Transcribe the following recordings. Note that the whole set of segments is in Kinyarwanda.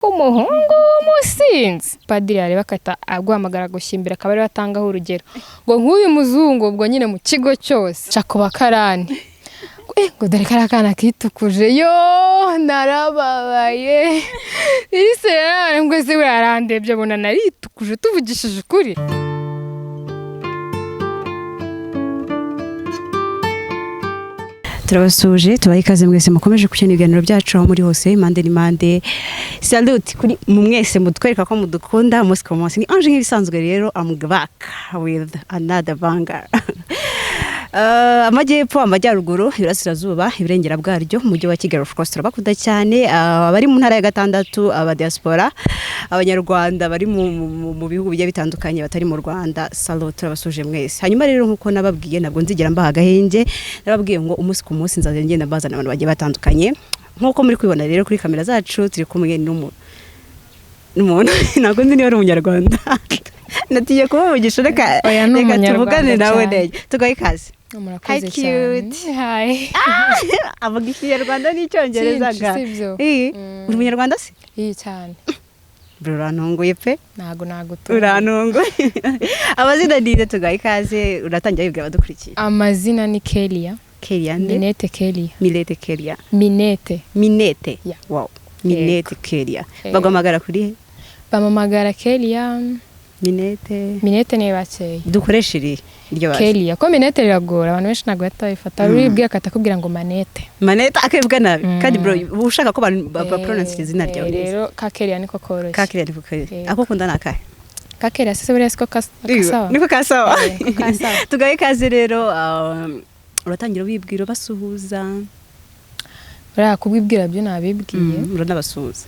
umuhungu w'umusinzi Padiri areba akata aguhamagara gushimbira akabari batangaho urugero ngo nk'uyu muzungu ubwo nyine mu kigo cyose cakuba karani ngo dore karakana kitukuje yo narababaye ise yarangwe se we arandebye bona naritukuje tuvugishije ukuri. Turabasuje tubaye ikaze mwese mukomeje kukina ibiganiro byacu aho muri hose impande n'impande. Salute kuri mwese mutwereka ko mudukunda umunsi kumunsi. Ni anje nk'ibisanzwe rero I'm back with another banger. Amajyepfo amajyaruguru irasirazuba iburengera bwaryo mujyi wa Kigali of course turabakunda cyane abari mu ntara ya gatandatu aba diaspora abanyarwanda bari mu bihugu bigiye bitandukanye batari mu Rwanda. Salute turabasuje mwese. Hanyuma rero nkuko nababwiye nabwo nzigera mbaha gahenge nababwiye ngo umunsi ku munsi nzaze ngenda bazana abantu bagiye batandukanye nkuko muri kwibona rero kuri kamera zacu turi kumwe n'umuntu ntabwo nzi niba ari umunyarwanda natiye kubavugisha reka tuvugane nawe neza tugaye ikaze. Murakoze cyane. Hi. Avuga ikinyarwanda n'icyongereza ga. Uri umunyarwanda se? Cyane. Urantunguye pe? Ntago urantunguye. Abazina ndinde tugaye ikaze uratangira yibwira abadukurikiye. Amazina ni Kelia. Kelia nde? Minete Kelia. Milete Kelia. Minete. Yeah. Wow. Minete Kelia. Bagomagara kuri he? Bamamagara Kelia. Minete ni bakeye. Dukoresha iryo baje. Kelia ko Minete riragora abantu benshi ntago batayifata uribwiye akatakubwira ngo Manete. Manete akebwa nabi kandi bro ushaka ko ba pronounce izina ryawe neza. Rero ka Kelia niko koroshye. Ka Kelia niko koroshye. Ako kunda nakahe? Ka Kelia sese buri siko kasawa. Niko kasawa. Tugaye kaze rero uratangira wibwira basuhuza. Bara kubwibwira byo nabibwiye. Uranabasuhuza.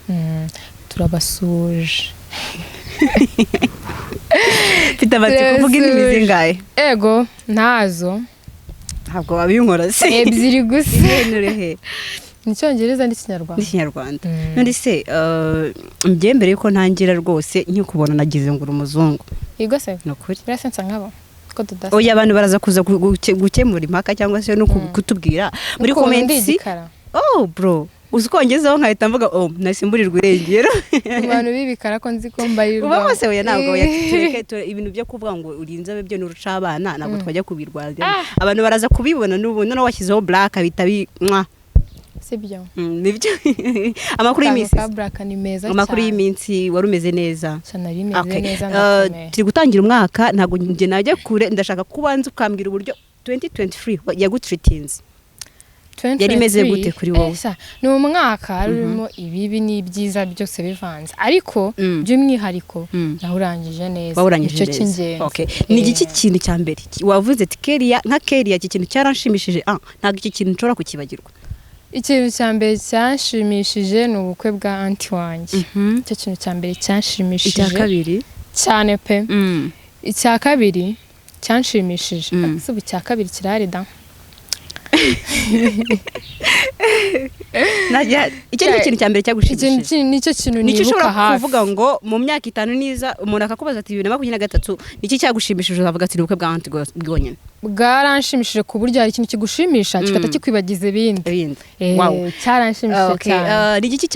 Turabasuje. Pitabati kuvuga indimi ngaye. Ego ntazo. Ntabwo wabinkora se. Ebyiri gusa. Nurehe. Nicyongereza n'ikinyarwanda. N'ikinyarwanda. None se mbyembere yuko ntangira rwose nkikubona nagize ngo umuzungu. Yego se. Nokuri. Birasensa nkabo. Ko tudasa. Oya abantu baraza kuza gukemura impaka cyangwa se no kutubwira muri comments. Oh bro. Uzikongezaho nkahita mvuga nasimburirwa irengero abantu bibikara ko nzi ko mbarirwa uba bose oya ntabwo yatureke ibintu byo kuvuga ngo urinze byo n'uruca abana ntabwo twajya kubirwaza abantu baraza kubibona n'ubu none washyizeho black bita mwa sibyo nibyo amakuru y'iminsi black ni meza cyane amakuru y'iminsi warumeze neza cyane rimeze neza ndakomeye turi gutangira umwaka ntabwo nge najya kure ndashaka kubanza ukambwira uburyo 2023 yagutreatinze yari meze gute kuri wowe ni umwaka harimo ibibi n'ibyiza byose bivanze ariko by'umwihariko nahurangije neza icyo cy'ingenzi. Okay ni iki kintu cya mbere wavuze ati Kelia nka Kelia iki kintu cyaranshimishije ntabwo iki kintu nshobora kukibagirwa? Ikintu cya mbere cyanshimishije ni ubukwe bwa anti wanjye. Icyo kintu cya mbere cyanshimishije. Icya kabiri cyane pe. Icya kabiri cyanshimishije asubu icya kabiri kirari da najya ikintu kintu cya mbere cyagushimishije nicyo kintu nibuka hafi kuvuga ngo mu myaka 5 niza umuntu akakubaza ati 2023 niki cyagushimishije uzavuga ati ubukwe bwa anti bwonyene bwaranshimishije ku buryo hari ikintu kigushimisha kikata kikwibagiza ibindi. Wow cyaranshimishije cyane. Ni iki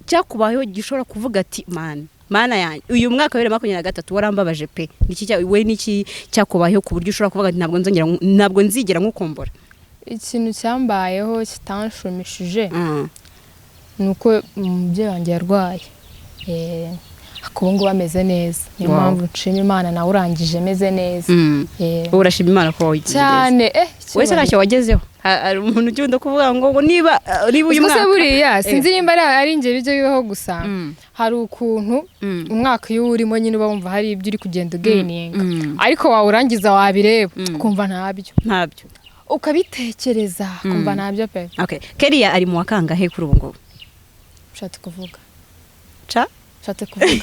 cyakubayeho gishobora kuvuga ati mana yanjye uyu mwaka wa 2023 warambabaje pe niki cyakubayeho ku buryo ushobora kuvuga ati ntabwo nzigera nkukombora? Ikintu cyambayeho kitanshimishije nuko umubyeyi wanjye yarwaye akubungu bameze neza niyo mpamvu nshima Imana nawe urangije meze neza. Urashima Imana ko wagize cyane wese ntacyo wagezeho hari umuntu ugenda kuvuga ngo niba uyu mwaka buriya sinzi nimba ari nge bijye bibaho gusa hari ukuntu umwaka iyo urimo nyine uba wumva hari ibyo uri kugenda ugaininga ariko wawurangiza wabireba ukumva ntabyo ukabitekereza kumva nabyo pe. Okay Kelia ari mu wakangahe kuri ubu ngo nshatse kuvuga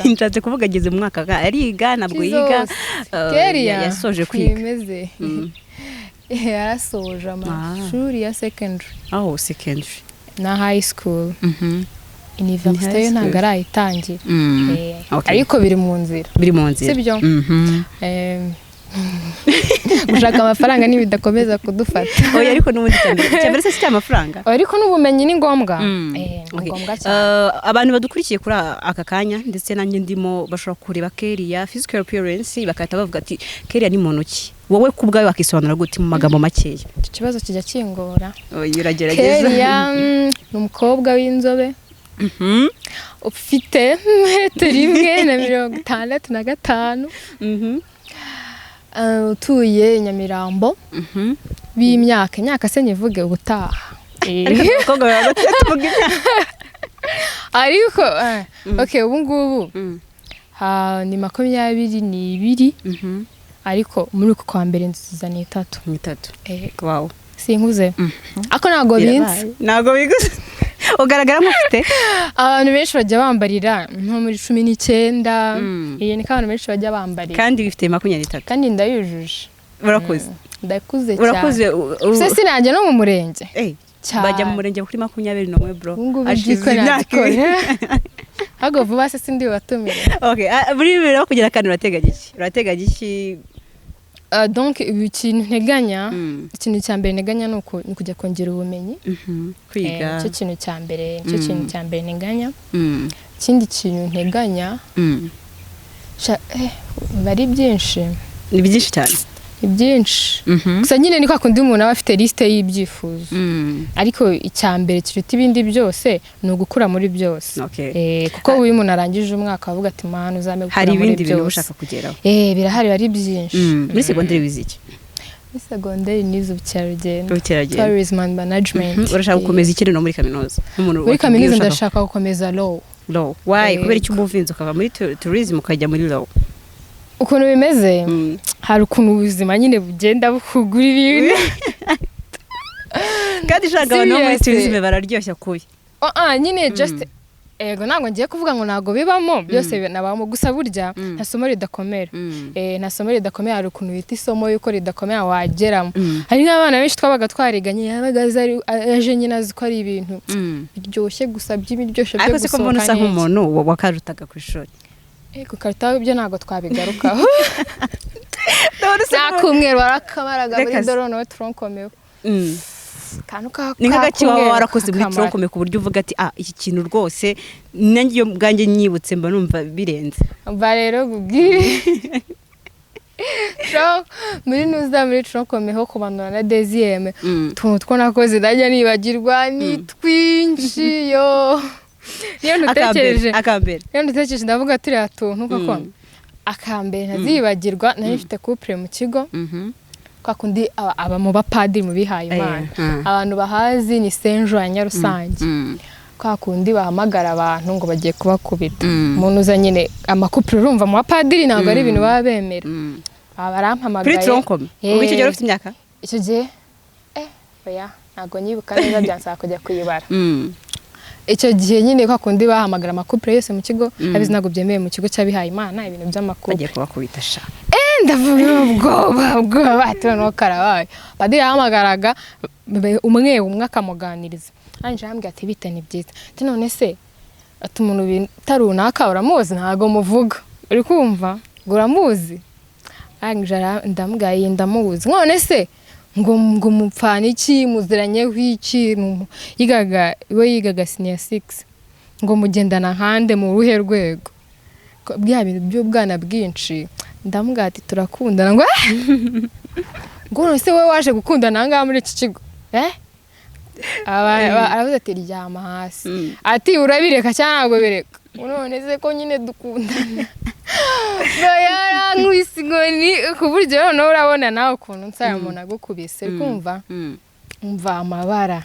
nshatse kuvuga ageze mu mwaka ariga ntabwo yiga Kelia yasoje kwiga imeze yarasoje amashuri ya secondary secondary na high school university yo ntabwo arayitangira ariko biri mu nzira sibyo? gushaka amafaranga ntibidakomeza kudufata oya ariko n'ubundi cyambere se cy'amafaranga ariko n'ubumenyi ni ngombwa ni ngombwa cyane abantu badukurikiye kuri aka kanya ndetse nanjye ndimo bashobora kureba Keria physical appearance bakahita bavuga ati Keria ni muntu ki wowe kubwawe wakisobanura gute mu magambo makeya ikibazo kijya kingora uragerageza Keria ni umukobwa w'inzobe ufite 1.65 utuye Nyamirambo b'imyaka se nyivuge ubutaha ariko okay ubu ngubu ni 22 ariko muri uko kwa mbere nziza ni 3 wow sinkuze ako nago biguze ugaragara mufite abantu benshi bajya bambarira nko muri 19 iyi ni abantu benshi bajya bambarira kandi bifite 23 kandi ndayujuje urakoze ndakuze cyane se sinajya no mu murenge bajya mu murenge kuri 21 bro ashize imyaka hago vuba se sindi watumira okay buri biro kugira kandi urateganya iki donc ikintu nteganya ikintu cya mbere nteganya ni kujya kongera ubumenyi kwiga cyo kintu cya mbere nteganya ikindi kintu nteganya bari byinshi ni byinshi cyane ibyinshi gusa nyine ni kwa kundi umuntu aba afite liste y'ibyifuzo ariko icya mbere kiruta ibindi byose ni ugukura muri byose kuko uyu muntu arangije umwaka avuga ati mana uzame gukura muri byose hari ibindi bintu ushaka kugeraho birahari bari byinshi muri segonderi wiziki muri segonderi nize ubukerarugendo tourism and management urashaka gukomeza ikindi no muri kaminuza muri kaminuza ndashaka gukomeza law why kubera icyo umuvinzi ukava muri tourism ukajya muri law ukuntu bimeze hari ukuntu ubuzima nyine bugenda bukugura ibintu kandi shaka abantu muri tourism bararyoshya kubi nyine just ego ntabwo ngiye kuvuga ngo ntabwo bibamo byose nabamo gusa burya nta somo ridakomera nta somo ridakomera hari ukuntu bita isomo yuko ridakomera wageramo hari n'abana benshi twabaga twariganye yabaga aje nyine azi ko ari ibintu biryoshye gusa by'ibiryoshye byo gusohoka ariko se ko mbona usa nk'umuntu wakarutaga ku ishuri ku karita ibyo ntabwo twabigarukaho nakumweru warakabaraga muri dorono tronkomeho ni nk'agaki waba warakoze muri tronkome ku buryo uvuga ati iki kintu rwose nanjye iyo bwanjye nyibutse mba numva birenze mba rero gubwire muri tronkome ho kumanura na deziyeme utuntu two nakoze najya nibagirwa ni twinshi yo niyo ndutekereje ndavuga turiya tuntu koko akambere ntazibagirwa nari mfite couple mu kigo kwa kundi aba mu bapadiri mu bihaye Imana abantu bahazi ni senjo ya Nyarusange kwa kundi bahamagara abantu ngo bagiye kubakubita umuntu uza nyine amakupiro urumva mu bapadiri ntabwo ari ibintu baba bemera barampamagaye kuri tronkome ubwo icyo gihe ufite imyaka icyo gihe oya ntabwo nyibuka neza byansaba kujya kuyibara icyo gihe nyine kwa kundi bahamagara amakupiro yose mu kigo abizi ntabwo byemeye mu kigo cy'abihaye Imana ibintu by'amakupiro bagiye kubakubita sha ndavuga ubwoba atono karabaye Padiri yahamagaraga umwe akamuganiriza anje yambwiye ati bite ni byiza ati none se ati umuntu bitarunaka uramuzi ntago muvuga uri kumva ngo uramuzi anje ndambwaye ndamuzi none se ngo mupfana iki muziranye w'iki yigaga senior 6 ngo mugendana hande mu ruhe rwego bya bintu by'ubwana bwinshi ndamubwira ati turakundana ngo se wowe waje gukundana ngaha muri iki kigo aravuze ati ryama hasi ati urabireka cyangwa ntabwo bireka none se ko nyine dukundana yarankubise inkoni ku buryo noneho urabona nawe ukuntu nsaya umuntu agukubise kumva umva amabara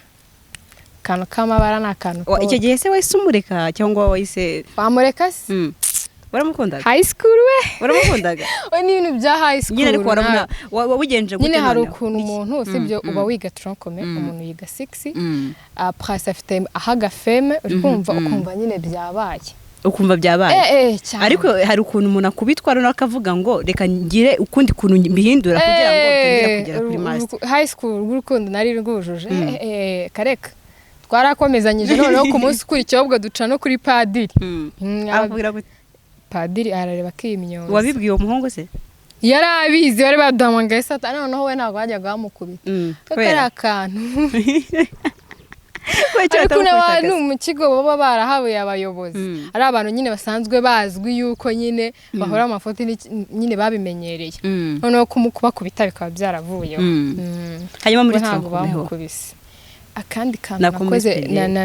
akantu k'amabara ni akantu icyo gihe se wahise umureka cyangwa wahise wamureka se waramukundaga high school we waramukundaga ni ibintu bya high school nyine ariko warabona wabigenje gute nyine hari ukuntu umuntu usibye uba wiga tronkome umuntu yiga 6 après afite ahaga feme ukumva nyine byabaye ukumva byabaye ariko hari ukuntu umuntu akubitwa rero akavuga ngo reka ngire ukundi kuntu mbihindura kugira ngo tugere kugera kuri master high school urukundo nari rwujuje kareka twarakomezanyije noneho ku munsi ukurikiyeho ubwo duca no kuri Padiri ababwira gute Padiri arareba akimyoza wabibwiye umuhungu se yarabizi bari baduhamagaye sata noneho we ntabwo bajyaga bamukubita kuko ari akantu ariko n'abantu mu kigo baba barahabuye abayobozi ari abantu nyine basanzwe bazwi yuko nyine bahora amafoto nyine babimenyereye noneho kubakubita bikaba byaravuyeho hanyuma muri ntabwo bamukubise akandi kantu nakoze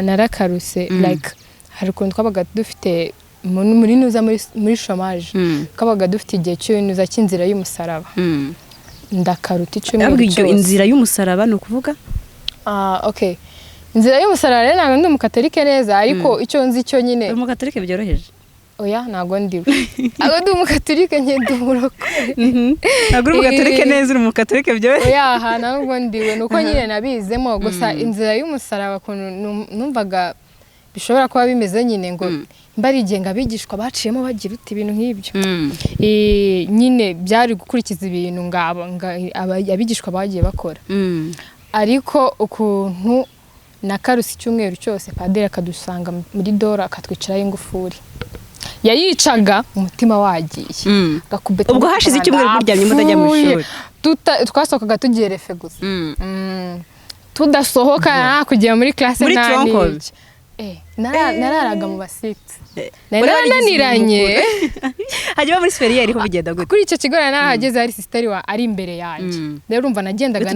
narakaruse like hari ukuntu twabaga dufite muri nuza muri chômage kabaga dufite igihe cy'unuza cy'inzira y'umusaraba ndakaruta icumi cyose inzira y'umusaraba no kuvuga okay inzira y'umusaraba rero ntabwo ndi umukatolike neza ariko icyo nzi cyo nyine umukatolike byoroheje oya ntabwo ndiwe ntabwo ndi umukatolike nyine umurokore ntabwo uri umukatolike neza uri umukatolike byoroheje oya ntabwo ndiwe nuko nyine nabizemo gusa inzira y'umusaraba numvaga bishobora kuba bimeze nyine ngo mbarigenga abigishwa baciyemo bagira uti ibintu nk'ibyo nyine byari gukurikiza ibintu ngabo abigishwa bagiye bakora ariko ukuntu nakarusi icyumweru cyose padiri akadusanga muri dora akatwicaraho ingufuri yayicaga umutima wagiye agakubita ubwo hashize icyumweru muryamye mudajya mu ishuri twasohokaga tugiye refe gusa tudasohoka kujya muri classe nani nararaga mu basiti narananiranye hajya muri superieur ho bigenda gute kuri icyo kigo narahageze hari sister wa ari imbere yanjye rero urumva nagendaga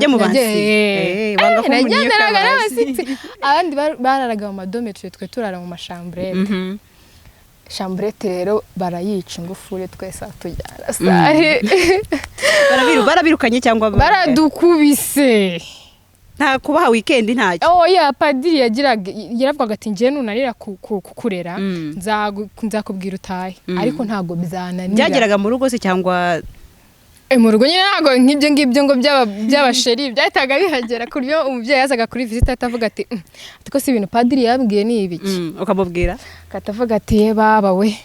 nagenderaga n'abasiti abandi bararaga mu madometre twe turara mu mashambrete chambrete rero barayica ingufuri twese atujyana sare barabirukanye cyangwa baradukubise nta kubaha weekend ntacyo ya padiri yaravugaga ati ngiye nunarira kukurera nzakubwira utahe ariko ntago bizananira byageraga mu rugo se cyangwa mu rugo nyine ntago nk'ibyo ngibyo ngo by'abasheri byahitaga bihagera ku buryo umubyeyi yazaga kuri visite atavuga ati ko si ibintu padiri yabwiye ni ibiki ukamubwira katavuga ati baba we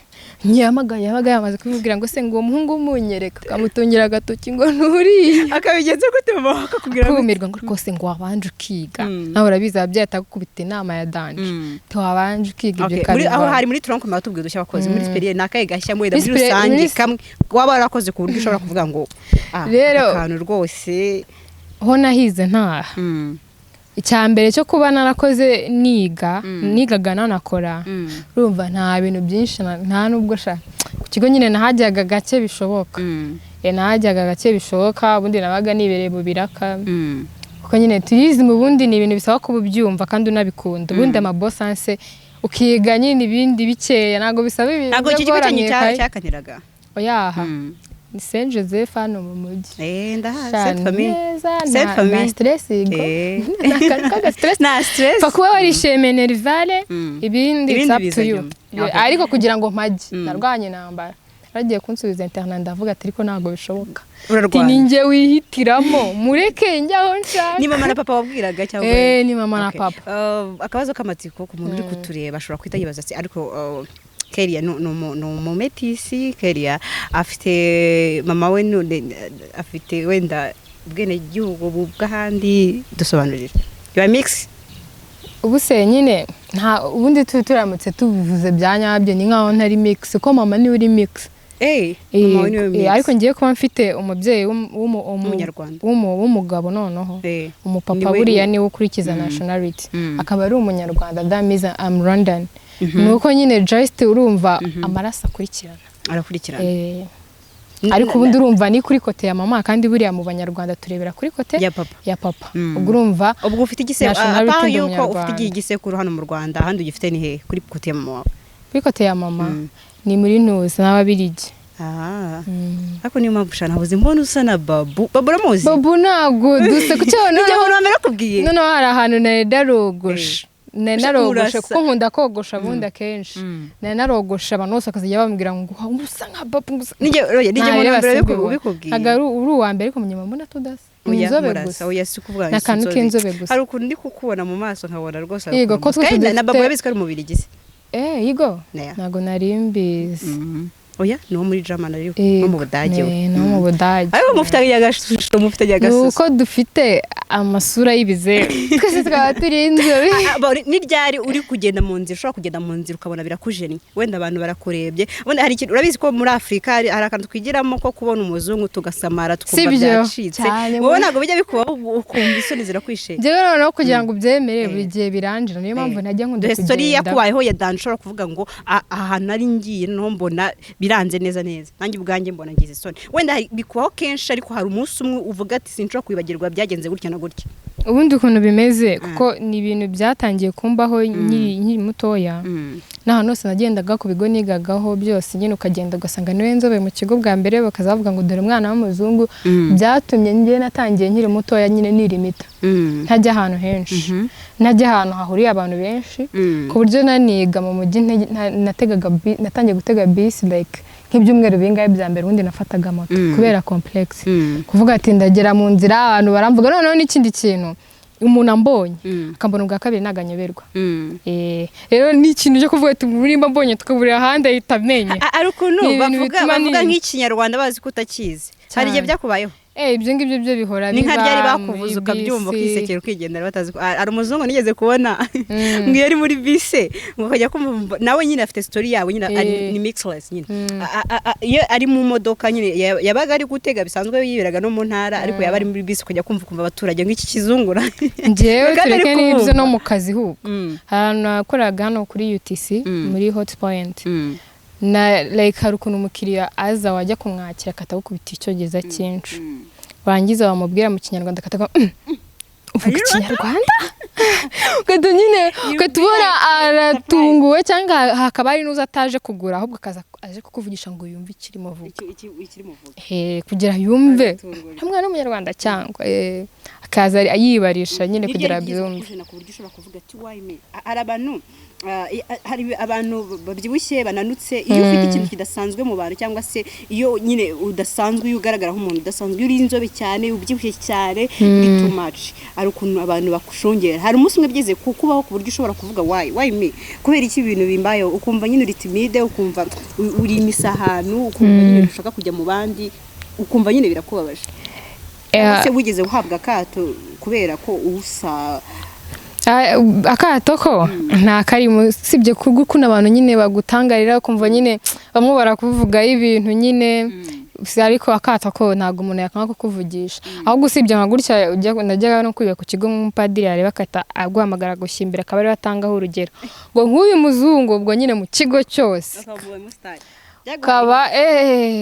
nyamagaye yabaga yamaze kumubwira ngo se ngo umuhungu umunyereka kamutungira agatoki ngo nturi akabigenza gute mama akakubwira kumirwa ngo rwose ngo wabanje ukiga naho urabizi ababyeyi atagukubita inama ya danje wabanje ukiga ibyo kabiri aho hari muri tronc commun tubwiye dushya abakozi muri superieur nakaye gashya muri rusange kamwe waba warakoze ku buryo ushobora kuvuga ngo rero akantu rwose ho nahize ntaha icyambere cyo kuba narakoze nigaga nanakora urumva nta bintu byinshi nta nubwo shaka ku kigo nyine nahajyaga gake bishoboka nahajyaga gake bishoboka ubundi nabaga nibereye mu biraka kuko nyine turizi mu bundi ni ibintu bisaba kuba ubyumva kandi unabikunda ubundi amabosanse ukiga nyine ibindi bikeya ntabwo bisaba ibintu ntabwo iki kigo cyakaniraga oyaha ni Saint Joseph hano mu mujyi ndahazi Saint Famille stress na stress kuba warisheme nervale ibindi it's up to you ariko kugira ngo mpajye narwanye nambara bagiye kunsubiza internet ndavuga ati ariko ntago bishoboka ninjye wihitiramo mureke njyaho nshaka ni mama na papa wabwiraga cyangwa ni mama na papa akabazo kamatsiko ku muntu uri kutureba ashobora kwita yibaza ati ariko Keria no metisi Keria afite mama we afite wenda bwene gihugu bw'ahandi dusobanurira you mix ubuse nyine nta ubundi turamutse tubivuze byanyabyo ni nkaho ntari mix ko mama ni uri mix mama ni mix ariko ngiye kuba mfite umubyeyi w'umunyarwanda w'umugabo noneho umupapa buriya ni ukurikiza nationality akaba ari umunyarwanda that means I'm Rwandan nuko nyine just urumva amaraso arakurikirana ariko ubundi urumva ni kuri kote ya mama kandi buriya mu banyarwanda turebera kuri kote ya papa ubwo urumva ubwo ufite igisekuru yuko ufite igisekuru hano mu Rwanda ahandi ugifite ni he kuri kote ya mama kuri kote ya mama ni muri Ntuzi n'Ababirigi ariko niyo mpamvu ushana nabuze mbona usa na babu uramuzi babu ntago duse ku cyo nakubwiye none hari ahantu narogosha narogosha kuko nkunda kogosha bundi akenshi narogosha abantu bose akazijya bambwira ngo usa nka babu nije ubikubwiye uri uwa mbere ariko munyuma mbona tudasa inzobe gusa nakantu k'inzobe gusa hari ukuntu ndi kukubona mu maso nkabona rwose yego ko twese na babu yabizi ko ari umubiri gise yego ntago nari mbizi oya no muri German ariko no mu Budage no mu Budage ariko mufite agashusho mufite agasusu nuko dufite amasura y'ibize twese twaba turi inzobe. Ni ryari uri kugenda mu nzira ushobora kugenda mu nzira ukabona birakujennye wenda abantu barakurebye wenda hari ikintu urabizi ko muri Afrika hari akantu twigiramo ko kubona umuzungu tugasamara tukumva byacitse wowe ntabwo bijya bikubaho ukumva isoni zirakwishe jewe noneho kugira ngo ubyemere buri gihe birangira niyo mpamvu najya nkunda kugenda story yakubayeho ya Dan ushobora kuvuga ngo aha nari ngiye no mbona biranze neza nanjye ubwanjye mbona ngize isoni wenda bikubaho kenshi ariko hari umunsi umwe uvuga ati sinshobora kwibagirwa byagenze gutya na gutya. Ubundi ukuntu bimeze kuko ni ibintu byatangiye kumbaho nkiri mutoya naho nose nagendaga ku bigo nigagaho byose nyine ukagenda ugasanga niwe nzobe mu kigo bwa mbere bakazavuga ngo dore umwana w'umuzungu byatumye njye natangiye nkiri mutoya nyine nirimita ntajya ahantu henshi najya ahantu hahuriye abantu benshi ku buryo naniga mu mujyi natangiye gutega bisi like nk'ibyumweru bingahe bya mbere ubundi nafataga moto kubera complex kuvuga ati ndagera mu nzira abantu baramvuga noneho n'ikindi kintu umuntu ambonye akambona ubwa kabiri naganyeberwa rero ni ikintu cyo kuvuga ati murimba mbonye tukaburira ahandi ahita amenye ari ukuntu bavuga nk'ikinyarwanda bazi ko utakizi hari igihe byakubayeho ibyo ngibyo byo bihora biba ni ryari bakuvuza ukabyumva ukisekera ukigendera batazi ari umuzungu nigeze kubona ngo yari muri bise ngo kajya kumva nawe nyine afite story yawe nyine ni mixless nyine iyo ari mu modoka nyine yabaga ari gutega bisanzwe yiberaga no mu ntara ariko yaba ari muri bise kujya kumva abaturage nk'iki kizungura ngewe tureke n'ibyo no mu kazi huko ahantu nakoraga hano kuri UTC muri hot point na like hari ukuntu umukiriya aza wajya kumwakira akatagukubita icyogeza cyinshi bangiza bamubwira mu kinyarwanda akataga uvuga ikinyarwanda ukata nyine ukatubona aratunguwe cyangwa hakaba ari n'uza ataje kugura ahubwo akaza aje kukuvugisha ngo yumve ikirimo vuga kugira yumve hamwe n'umunyarwanda cyangwa akaza ayibarisha nyine kugira byumve hari abantu babyibushye bananutse iyo ufite ikintu kidasanzwe mu bantu cyangwa se iyo nyine udasanzwe iyo ugaragara nk'umuntu udasanzwe uri inzobe cyane ubyibushye cyane ni too much ari ukuntu abantu bakushongera hari umunsi umwe byize kukubaho ku buryo ushobora kuvuga why me kubera iki ibintu bimbayeho ukumva nyine uri timide ukumva uri imisahanu ukumva nyine ushaka kujya mu bandi ukumva nyine birakubabaje ese wigeze uhabwa akato kubera ko usa akato ko nta karimo sibye kugukuna abantu nyine bagutangarira kumva nyine bamwe barakuvuga ibintu nyine ariko akato ko ntago umuntu yakanga kukuvugisha ahubwo usibye nka gutya najyaga no kwiga ku kigo nk'umupadiri yareba akata aguhamagara gushimbira akaba ari batangaho urugero ngo nk'uyu muzungu ubwo nyine mu kigo cyose kaba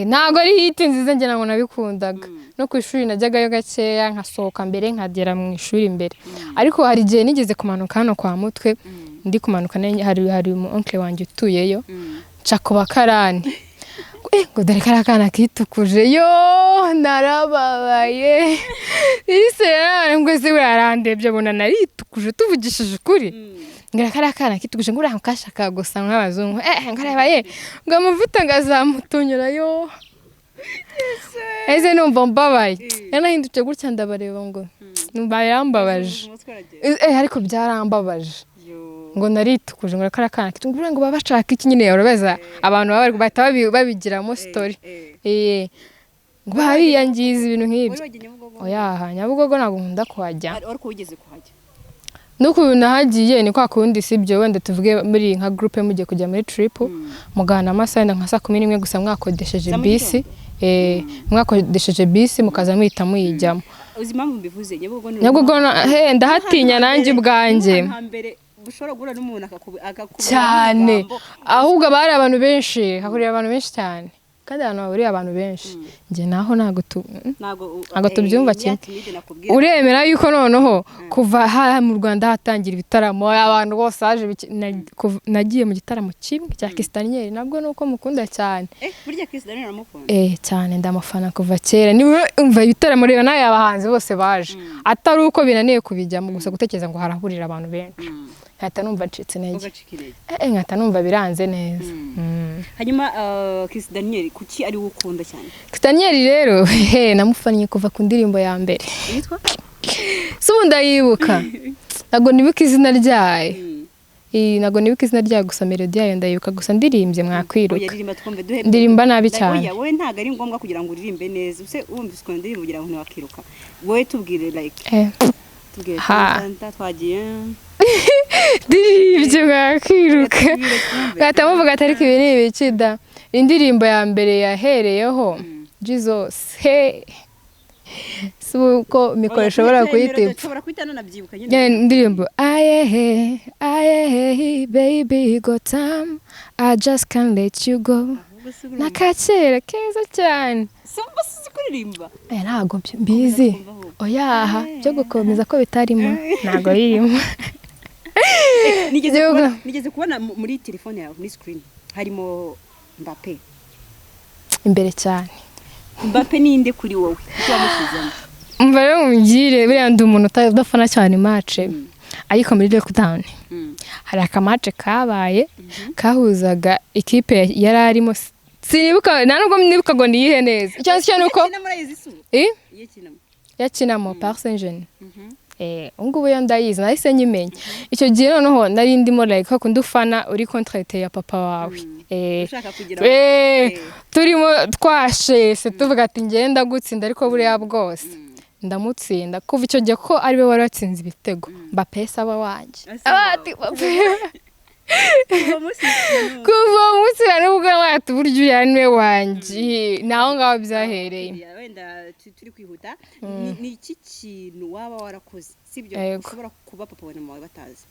ntago ari hiti nziza njye ntabwo nabikundaga no ku ishuri najyagayo gakeya nkasohoka mbere nkagera mu ishuri imbere ariko hari igihe nigeze kumanuka hano kwa Mutwe ndi kumanuka hari oncle wanjye utuyeyo nca ku bakarani ngo dore karakana kitukuje yo narababaye ise ngo se yarandebye bona naritukuje tuvugishije ukuri ngira karakana kitukuje ngo urankashaka gusa nk'abazungu ngareba ngo amavuta ngazamutunyura yo ese numva mbabaye yanahindutse gutya ndabareba ngo numva yarambabaje ariko byarambabaje ngo naritukuje ngo karakana kitungura ngo babashaka iki nyine urabaza abantu baba bahita babigiramo story ngo bariyangiza ibintu nk'ibyo oya Nyabugogo ntabwo nkunda kuhajya ariko wigeze kuhajya nuko nahagiye ni kwa kundi sibyo wenda tuvuge muri nka groupe mugiye kujya muri trip mugana amasaha nka saa 11 gusa mwakodesheje bisi mwakodesheje bisi mukaza muhita muyijyamo uzi impamvu mbivuze Nyabugogo ndahatinya nanjye ubwanjye ushobora gura n'umuntu akakuba cyane ahubwo bari abantu benshi hahuriye abantu benshi cyane kandi abantu bahuriye abantu benshi nge naho ntago tubyumva kimwe uremera yuko noneho kuva mu Rwanda hatangira ibitaramo abantu bose haje nagiye mu gitaramo kimwe cya Kristaniyeri nabwo nuko mukunda cyane burya Kristaniyeri aramukunda cyane ndamufana kuva kera niwe umva ibitaramo rero naye abahanzi bose baje atari uko binaniye kubijyamo gusa gutekereza ngo harahurira abantu benshi nkata numva ncitse nege nkata numva biranze neza hanyuma Kristaniyeri kuki ari ukunda cyane Kristaniyeri rero namufannye kuva ku ndirimbo ya mbere yitwa Subunda yibuka ntago nibuka izina ryayo nago nibuka izina ryayo gusa melody yayo ndayibuka gusa ndirimbye mwakwiruka ndirimba nabi cyane wowe ntago ari ngombwa kugira ngo uririmbe neza use wumvise ko ndirimba kugira ngo ntiwakiruka wowe tubwire like tubwire twagiye ndirimbye mwakwiruka gatamuvuga atari ko ibintu bicida indirimbo ya mbere yahereyeho Jesus he suko mikoro ishobora kuyitipa ushobora kwitana nabyibuka nyine indirimbo aye baby go time I just can't let you go nakakera keza cyane samba sizi kuririmba ntago mbizi oyaha byo gukomeza ko bitarimo ntago yirimo nigeze kubona muri telefone yawe muri screen harimo Mbappe imbere cyane Mbappe ninde kuri wowe icyo wamushyizemo umva rero mugire buriya ndi umuntu udafana cyane match ariko muri lockdown hari akamace kabaye kahuzaga ikipe yari arimo sinibuka nubwo nibuka ngo niyihe neza icyo cyo nuko yakinamo Paris Saint-Germain ngubu yo ndayizi nahise nyimenya icyo gihe noneho nari ndimo like ko ndufana uri contracte ya papa wawe turimo twashese tuvuga ati ngenda gutsinda ariko buriya bwose ndamutsinda kuva icyo gihe ko ari we waratsinze ibitego Mbappe saba wanjye abati kuva umunsi nubwo wati buryo yanwe wanjye naho ngaho byahereye wenda turi kwihuta ni iki kintu waba warakoze sibyo ushobora kuba papa wawe nawe batazi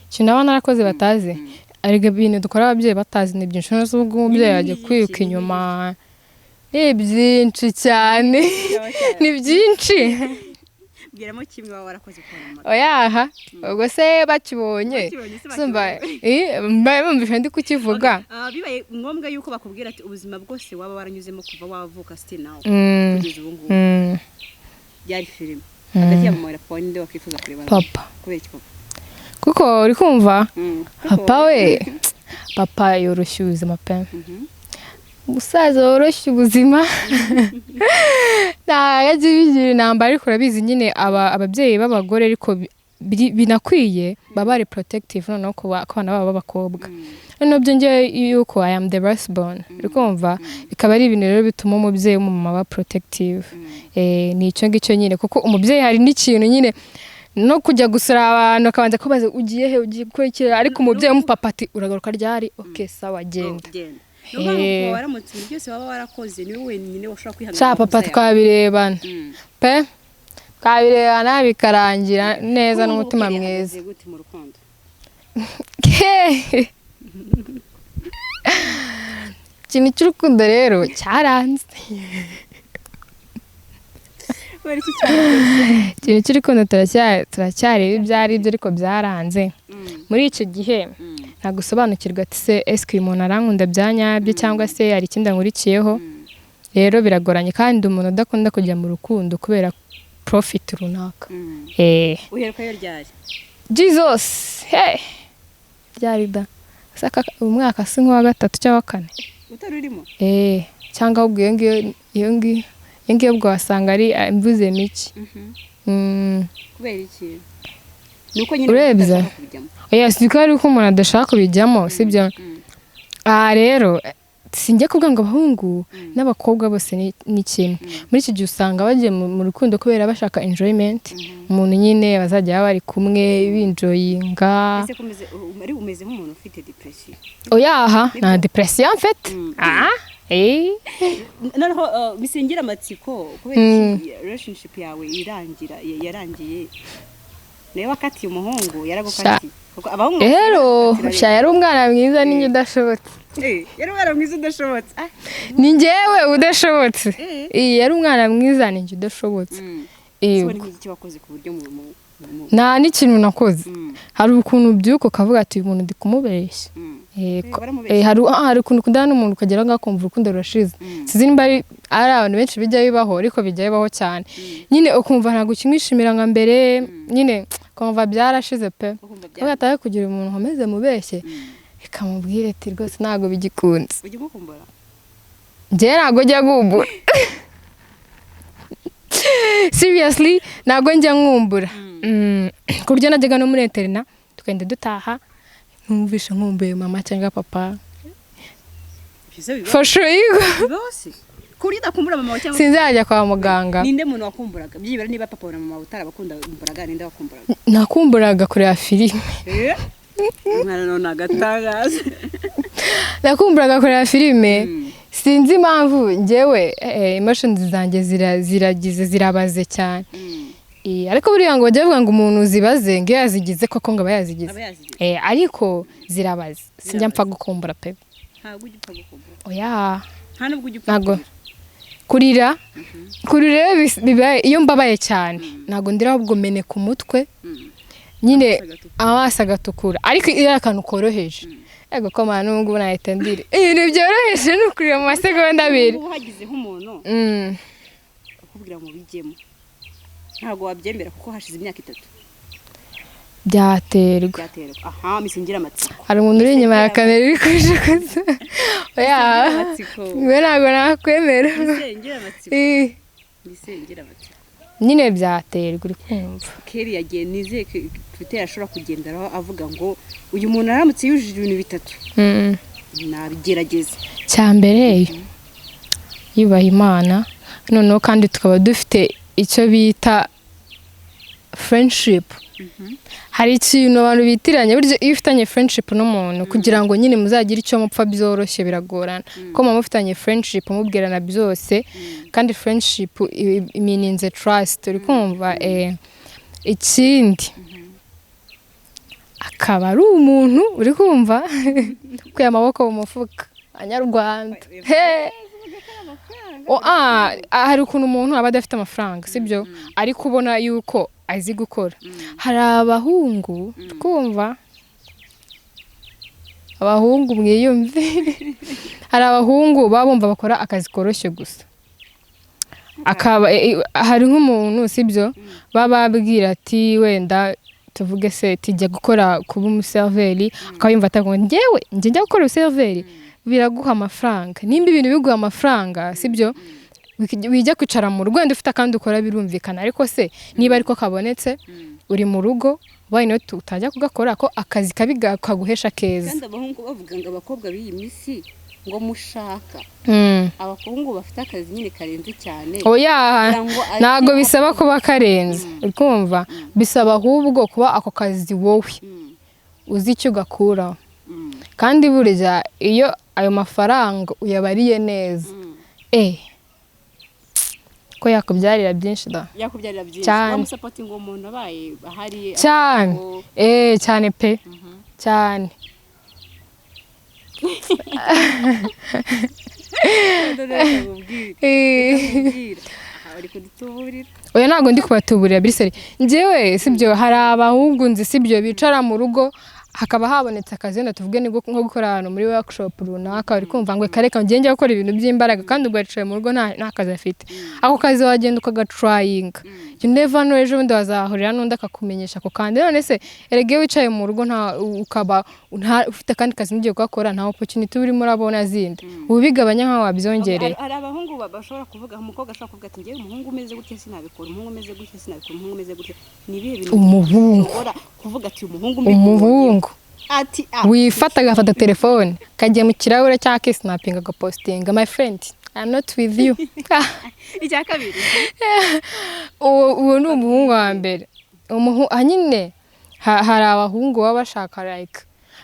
cyo naba narakoze batazi ariko ibintu dukora ababyeyi batazi ni byinshi n'ubwo umubyeyi ajya kwiruka inyuma ni byinshi cyane ni byinshi bwiramo kimwe waba warakoze kwa mama oyaha ubwo se bakibonye sumva mbaye bumvisha ndi kukivuga bibaye ngombwa yuko bakubwira ati ubuzima bwose waba waranyuzemo kuva wavuka still now kugeza ubu ngubu byari filime hagati ya mama na papa ninde wakifuza kureba papa kubera iki papa kuko uri kumva papa we papa yoroshya ubuzima pe umusaza woroshya ubuzima yagiye bigira inamba ariko urabizi nyine ababyeyi b'abagore ariko binakwiye baba ari protective noneho ku bana babo b'abakobwa noneho byongeye yuko I am the first born uri kumva bikaba ari ibintu rero bituma umubyeyi w'umumama aba protective ni icyo ngicyo nyine kuko umubyeyi hari n'ikintu nyine no kujya gusura abantu akabanza kubaza ugiye he ugiye gukurikira ariko umubyeyi w'umupapa ati uragaruka ryari okay sawa genda nubwo waramutse byose waba warakoze niwe wenyine washobora kwihangana papa twabirebana pe twabirebana bikarangira neza n'umutima mwiza ikintu cy'urukundo rero cyaranze ikintu cy'urukundo turacyareba ibyo ari byo ariko byaranze muri icyo gihe ntabwo usobanukirwa ati se eske uyu muntu arankunda byanyabyo cyangwa se hari ikindi ankurikiyeho rero biragoranye kandi umuntu udakunda kujya mu rukundo kubera profit runaka uheruka yo ryari Jesus ryari da saka umwaka si nk'uwa gatatu cyangwa kane utarurimo cyangwa ahubwo iyo ngiyo bwo wasanga ari imvuze miki kubera iki nuko nyine urebye siko ari uko umuntu adashaka kubijyamo sibyo rero sinjya kuvuga ngo abahungu n'abakobwa bose ni kimwe muri iki gihe usanga bagiye mu rukundo kubera bashaka enjoyment umuntu nyine bazajya baba bari kumwe binjoyinga ari umeze nk'umuntu ufite depression oyaha nta depression mfite noneho bisingira amatsiko kubera relationship yawe yarangiye nawe wakatiye umuhungu yaragukatiye rero yari umwana mwiza ninjye udashobotse yari umwana mwiza udashobotse ni njyewe udashobotse yari umwana mwiza ninjye udashobotse nta n'ikintu nakoze hari ukuntu ubyuka ukavuga ati uyu muntu ndi kumubeshya hari ukuntu kudana n'umuntu ukagera ngaho ukumva urukundo rurashize sinzi nimba ari abantu benshi bijya bibaho ariko bijya bibaho cyane nyine ukumva ntabwo ukimwishimira nka mbere nyine ukumva byarashize pe uba ataye kugira umuntu nkomeze mubeshye ikamubwira ati rwose ntabwo bigikunze njyewe ntabwo njya gumbura seriously ntabwo njya nkumbura ku buryo najyaga no muri interina tukagenda dutaha ntumvishe nkumbuye mama cyangwa papa for sure bose kuri ndakumbura mama cyangwa sinzajya kwa muganga. Ninde muntu wakumburaga byibera niba papa na mama utarabakunda kumburaga ninde wakumburaga? Nakumburaga kureba filime. Mwana none agatagaza. Nakumburaga kureba filime. Sinzi impamvu njyewe emotions zanjye zirabaze cyane. Ariko buriya ngo bajye bavuga ngo umuntu zibaze ngo yazigize koko ngo bayazigize. Ariko zirabaze. Sinjya mpfa gukumbura pe. Ntabwo ugipfa gukumbura. Oya. Nta nubwo ugipfa. Kurira bibaye iyo mbabaye cyane ntago ndira ahubwo mene ku mutwe nyine amaso agatukura ariko iyo akantu koroheje ego ko mana n'ubwo nahita ndire ibintu byoroheje no kurira mu masegonda abiri uhagizeho umuntu akubwira ngo bijyemo ntago wabyemera kuko hashize imyaka 3 byaterwa aha misingira amatsiko hari umuntu uri inyuma ya kamera uri kujakaza oya we ntago nakwemera misingira amatsiko nyine byaterwa uri kumva Kelly yagiye nizeye Twitter ashobora kugenderaho avuga ngo uyu muntu aramutse yujije ibintu 3 nabigerageza cyambere yubaha Imana noneho kandi tukaba dufite icyo bita friendship. Hari ikintu abantu bitiranye buryo iyo ufitanye friendship n'umuntu kugira ngo nyine muzagire icyo mupfa byoroshye biragorana ko mama ufitanye friendship mubwirana byose kandi friendship means trust uri kumva ikindi akaba ari umuntu uri kumva kuya amaboko mu mufuka anyarwanda hari ukuntu umuntu aba adafite amafaranga sibyo ariko ubona yuko azi gukora. Hari abahungu twumva abahungu mwiyumve hari abahungu babumva bakora akazi koroshye gusa akaba hari nk'umuntu sibyo bababwira ati wenda tuvuge se tijya gukora kuba umuserveri akayumva atago njyewe njya gukora umuserveri biraguha amafaranga nimba ibintu biguha amafaranga sibyo wijya kwicara mu rugo wenda ufite kandi ukora birumvikana ariko se niba ariko kabonetse uri mu rugo why not utajya kugakora ko akazi kaguhesha keza. Kandi abahungu bavuga ngo abakobwa b'iyi misi ngo mushaka abahungu bafite akazi nyine karenze cyane. Oya ntago bisaba kuba karenze ukumva bisaba ahubwo kuba ako kazi wowe uzi icyo gakura kandi burya iyo ayo mafaranga uyabariye neza ko yakubyarira byinshi da yakubyarira byinshi bamusapoting umuntu abaye ahari cyane cyane pe cyane oya ntago ndi kubatuburira biriseri njyewe sibyo hari abahungu nzi sibyo bicara mu rugo hakaba habonetse akazi wenda tuvuge nko gukora ahantu muri workshop runaka uri kumva ngo kareka ngenge gukora ibintu by'imbaraga kandi ugaricaye mu rugo nta kazi afite ako kazi wagenda ukagatraying you never know ejo bundi wazahurira n'undi akakumenyesha ako kandi none se erege wicaye mu rugo ukaba ufite kandi kazi ngiye gukora nta opportunity urimo urabona zindi ubigabanya nkaho wabyongereye. Hari abahungu bashobora kuvuga umukobwa ashobora kuvuga ati ngiye umuhungu umeze gutya sinabikora umuhungu umeze gutya sinabikora umuhungu umeze gutya ni bihe bintu umuhungu kuvuga ati umuhungu ati wifata agafata telefone kagiye mu kirahure cya kisnapping agapostinga my friend I'm not with you. Icya kabiri uwo ni umuhungu wa mbere nyine hari abahungu baba bashaka like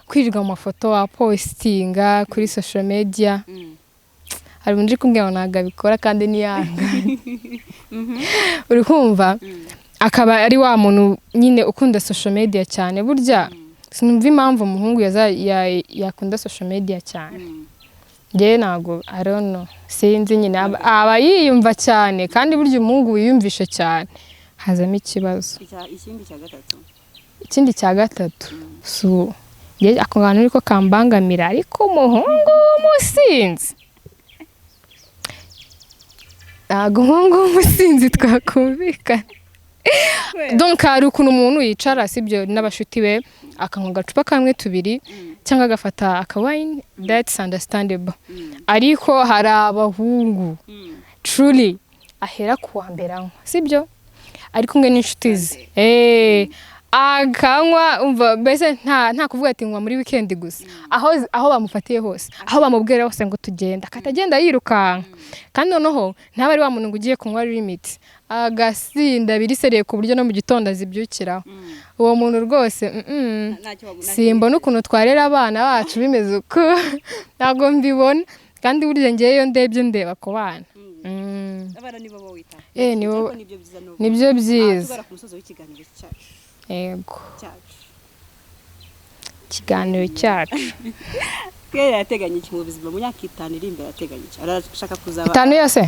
kwirirwa mu mafoto wa postinga kuri social media hari umuntu uri kumbwira ngo ntabwo abikora kandi niyanga uri kumva akaba ari wa muntu nyine ukunda social media cyane burya sinumva impamvu umuhungu yakunda social media cyane njye ntago I don't know sinzi nyine aba yiyumva cyane kandi burya umuhungu wiyumvishe cyane hazamo ikibazo. Ikindi cya gatatu so ako kantu ariko kambangamira ariko umuhungu w'umusinzi ntago umuhungu w'umusinzi twakumvikana donc hari ukuntu umuntu yicara sibyo n'abashuti be akanywa agacupa kamwe tubiri cyangwa agafata akawine that's understandable ariko hari abahungu truly ahera kuwa mbere anywa sibyo ari kumwe n'inshuti ze akanywa umva mbese nta kuvuga ati nywa muri weekend gusa aho bamufatiye hose aho bamubwira hose ngo tugenda akatagenda yirukanka kandi noneho ntaba ari wa muntu ngo ugiye kunywa limit agasinda birisereye ku buryo no mu gitondo azibyukiraho uwo muntu rwose simbona ukuntu twarera abana bacu bimeze uko ntabwo mbibona kandi burya ngewe ndebye ndeba ku bana abana nibo bawita nibyo byiza tugara ku musozo w'ikiganiro cyacu yego ikiganiro cyacu Pierre yateganya iki mu buzima mu myaka 5 iri imbere yateganya iki arashaka kuzaba 5 yose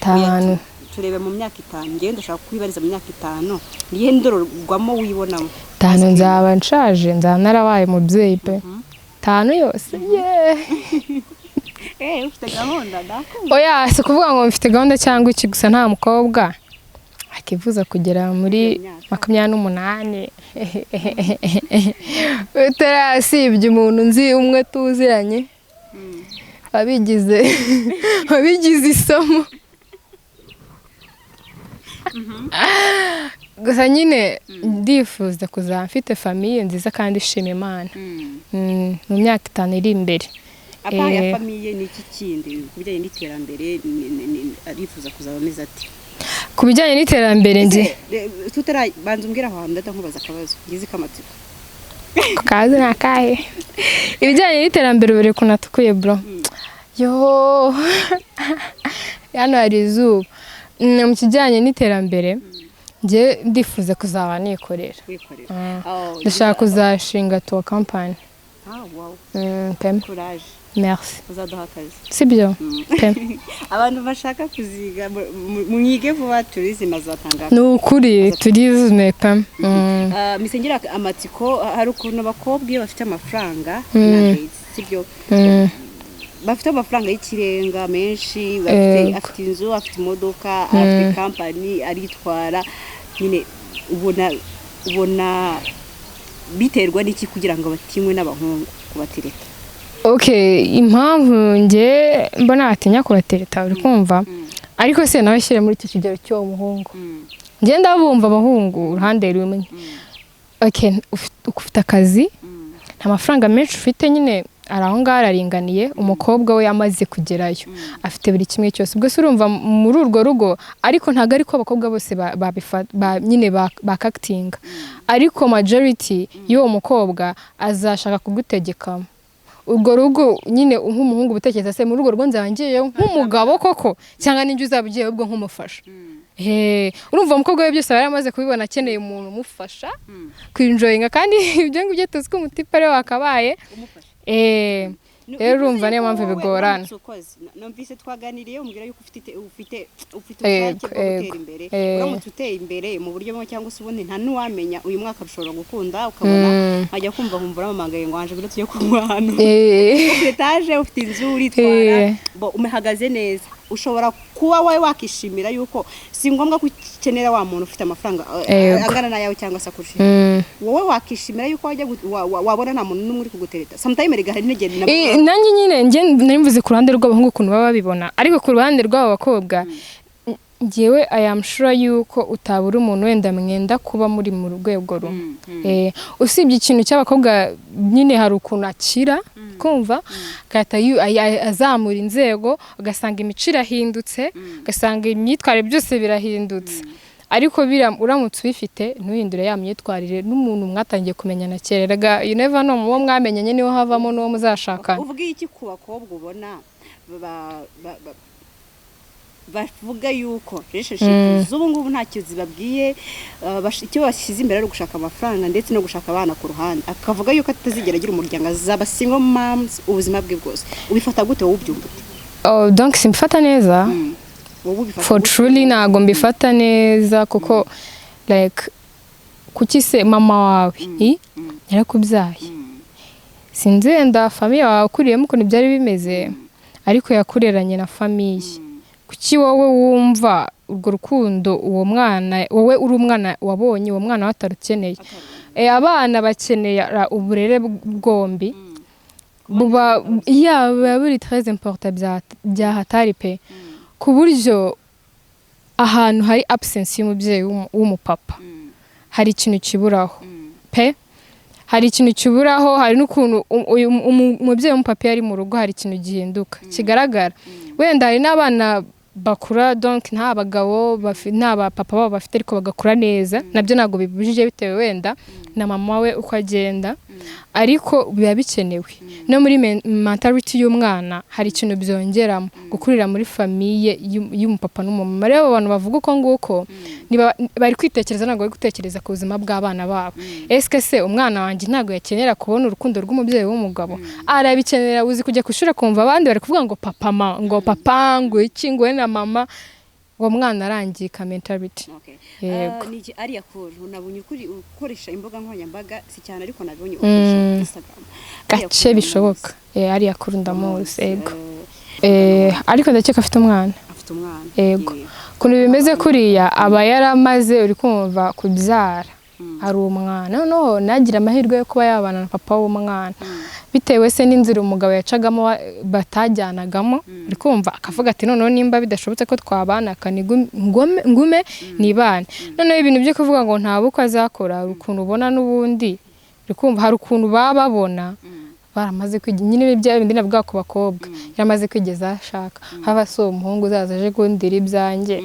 5 turebe mu myaka 5 ngende ndashaka kwibariza mu myaka 5 niye ndororwamo wibonamo 5 nzaba nshaje nzaba narabaye mubyeyi pe 5 yose ufite gahunda oya si kuvuga ngo mfite gahunda cyangwa iki gusa nta mukobwa akivuza kugera muri 28 utarasibye umuntu nzi umwe tuziranye abigize isomo gusa nyine ndifuza kuzaba mfite famiye nziza kandi ishima Imana mu myaka 5 iri imbere apart ya famiye ni iki kindi kubijyanye n'iterambere arifuza kuzaba ameze ati kubijyanye n'iterambere nje tutara banza umbwira aho ndata nkubaza akabazo ngize kamatsiko kazi nakaye ibijyanye n'iterambere bere kunatukuye bro yo yano ari izuba mu kijyanye n'iterambere nje ndifuza kuzaba nikorera ndashaka kuzashinga to company wow courage merci uzaduha akazi sibyo abantu bashaka kuziga mwige vuba tourism azatanga n'ukuri tourism pam misengera amatsiko hari ukuntu abakobwa bafite amafaranga sibyo bafite amafaranga y'ikirenga menshi afite inzu afite imodoka afite company aritwara nyine ubona biterwa n'iki kugira ngo batinywe n'abahungu kubatereta okay impamvu nge mbona atinya kubatereta uri kumva ariko se nawe shyire muri iki kigero cyo umuhungu nge ndabumva abahungu uruhande rumwe okay ufite akazi nta mafaranga menshi ufite nyine araho ngararinganiye umukobwa we yamaze kugerayo afite buri kimwe cyose ubwo se urumva muri urwo rugo ariko ntago ariko abakobwa bose nyine bakactinga ariko majority y'uwo mukobwa azashaka kugutegekamo urwo rugo nyine nk'umuhungu butekereza se muri urwo rugo nzangiye nk'umugabo koko cyangwa ninjye uzabugiye ubwo nk'umufasha urumva umukobwa we byose yaramaze kubibona akeneye umuntu umufasha kwinjoyinga kandi ibyo ngibyo tuzi ko umutipe ari wakabaye rero urumva niyo mpamvu bigorana numvise twaganiriye umbwira yuko ufite ubushake bwo gutera imbere uramutse uteye imbere mu buryo bumwe cyangwa se ubundi nta n'uwamenya uyu mwaka ushobora gukunda ukabona ajya kumva humvura amamagaye ngo anje birutse yo kunywa hano ufite etaje ufite inzu uritwara umehagaze neza ushobora kuba wawe wakishimira yuko si ngombwa kukenera wa muntu ufite amafaranga angana nayawe cyangwa se akushimira wowe wakishimira yuko wajya wabona nta muntu n'umwe uri kugutereta sometimes rigahari n'igenda nanjye nyine nge narimvuze ku ruhande rw'abahungu ukuntu baba babibona ariko ku ruhande rw'abo bakobwa ngewe I am sure yuko utabura umuntu wenda mwenda kuba muri mu rwego rumwe usibye ikintu cy'abakobwa nyine hari ukuntu akira kumva kata azamura inzego ugasanga imiciro ahindutse ugasanga imyitwarire byose birahindutse ariko uramutse ubifite ntuhindure ya myitwarire n'umuntu mwatangiye kumenyana kera you never know muwo mwamenyanye niho havamo n'uwo muzashakana uvuga iki ku bakobwa ubona bavuga yuko relationship z'ubu ngubu ntacyo zibabwiye icyo bashyize imbere ari gushaka amafaranga ndetse no gushaka abana ku ruhande akavuga yuko atazigera agira umuryango azaba single moms ubuzima bwe bwose ubifata gute wowe ubyumva ute donc simbifata neza for truly ntago mbifata neza kuko like kuki se mama wawe yarakubyaye sinzi wenda famiye wawe ukuriyemo ukuntu byari bimeze ariko yakureranye na famiye kuki wowe wumva urwo rukundo uwo mwana wowe uri umwana wabonye uwo mwana watarukeneye abana bakeneye uburere bwombi buba buri très important bya hatari pe ku buryo ahantu hari absence y'umubyeyi w'umupapa hari ikintu kiburaho pe hari ikintu kiburaho hari n'ukuntu umubyeyi w'umupapa yari mu rugo hari ikintu gihinduka kigaragara wenda hari n'abana bakura donc nta bagabo nta bapapa babo bafite ariko bagakura neza nabyo ntabwo bibujije bitewe wenda na mama we uko agenda ariko biba bikenewe no muri mentality y'umwana hari ikintu byongeramo gukurira muri famille y'umupapa n'umumama rero abantu bavuga uko nguko bari kwitekereza ntabwo bari gutekereza ku buzima bw'abana babo eske se umwana wanjye ntabwo yakenera kubona urukundo rw'umubyeyi w'umugabo arabikenera uzi kujya kushura kumva abandi bari kuvuga ngo papa ngo iki ngo na mama uwo mwana arangika mentality yego niki ari yakuru nabonye ukuri ukoresha imboga nkoranyambaga si cyane ariko nabonye ukoresha Instagram gace bishoboka ari yakuru ndamuzi yego ariko ndakeka afite umwana yego kuntu bimeze kuriya aba yaramaze uri kumva kubyara ari umwana noneho nagira amahirwe yo kuba yabana na papa w'umwana bitewe se n'inzira umugabo yacagamo batajyanagamo uri kumva akavuga ati noneho nimba bidashobotse ko twabana ngume nibane noneho ibintu byo kuvuga ngo nta bukwe azakora ukuntu ubona n'ubundi uri kumva hari ukuntu bababona baramaze kwiga nyine ibyo bindi navuga ku bakobwa yaramaze kwigeza ashaka haba so umuhungu uzaza aje gundira ibyanjye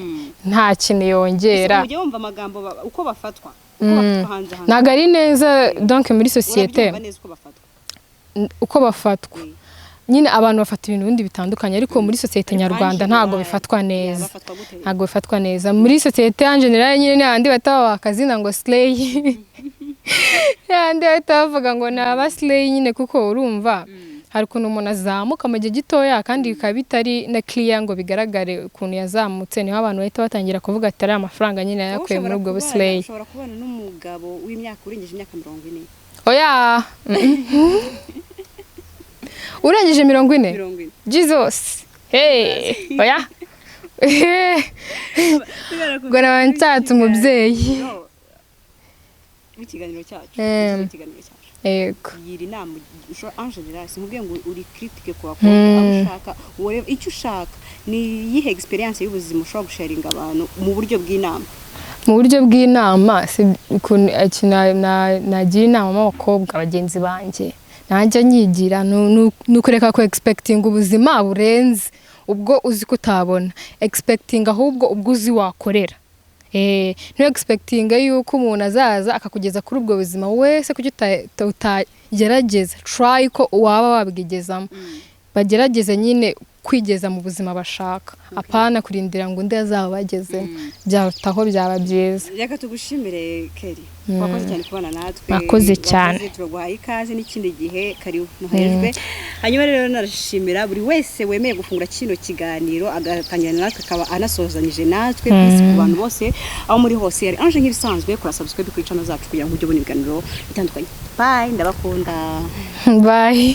nta kintu yongera ujye wumva amagambo uko bafatwa ntabwo ari neza donc muri societe uko bafatwa nyine abantu bafata ibintu bindi bitandukanye ariko muri societe nyarwanda ntabwo bifatwa neza muri societe en general nyine n'andi batawa akazina ngo slay n'andi batavuga ngo naba slay nyine kuko urumva hari ukuntu umuntu azamuka mu gihe gitoya kandi bikaba bitari na clear ngo bigaragare ukuntu yazamutse niho abantu bahita batangira kuvuga ati ari amafaranga nyine yakuye muri ubwo buslay ushobora kubana n'umugabo w'imyaka urengeje imyaka 40 oya urengeje 40 Jesus oya ngo nabanshatse umubyeyi ikiganiro cyacu yego yiri nama Ange Dirasi mubwiye ngo uri critique kwa ushaka icyo ushaka ni yihe experience y'ubuzima ushobora gusharinga abantu mu buryo bw'inama nagira inama abakobwa bagenzi banjye najya nyigira nukureka ko expecting ubuzima burenze ubwo uzi kutabona expecting ahubwo ubwo uzi wakorera no expecting yuko umuntu azaza akakugeza kuri ubwo buzima wese kuki utagerageza try ko waba wabigezamo bagerageze nyine kwigeza mu buzima bashaka apana kurindira ngo undi azaba bageze byataho byaba byiza reka tugushimire Kelly wakoze cyane kubana natwe wakoze cyane turaguhaye ikaze n'ikindi gihe kari muhejwe hanyuma rero narashimira buri wese wemeye gufungura kino kiganiro agatangira natwe akaba anasozanyije natwe please ku bantu bose aho muri hose yari Ange nk'ibisanzwe kora subscribe kuri channel zacu kugira ngo ujye ubona ibiganiro bitandukanye bye ndabakunda bye